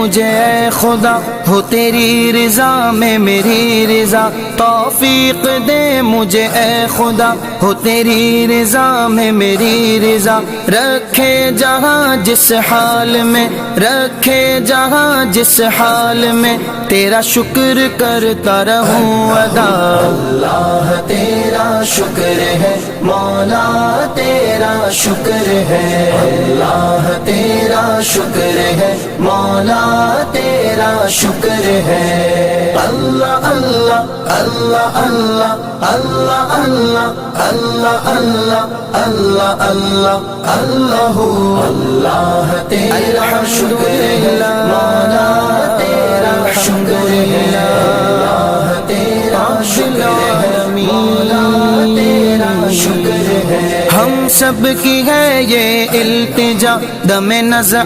مجھے اے خدا، ہو تیری رضا میں میری رضا، توفیق دے مجھے اے خدا، ہو تیری رضا میں میری رضا، رکھے جہاں جس حال میں، رکھے جہاں جس حال میں، تیرا شکر کرتا رہوں ادا۔ اللہ تیرا شکر ہے مولا، تیرا شکر ہے، اللہ تیرا شکر ہے مولا، تیرا شکر ہے۔ اللہ اللہ اللہ اللہ اللہ اللہ اللہ اللہ اللہ اللہ اللہ، اللہ تیرا شکر ہے مولا، تیرا شکر ہے، اللہ تیرا شکر ہے مولا، تیرا شکر ہے۔ ہم سب کی ہے یہ التجا، دم نزع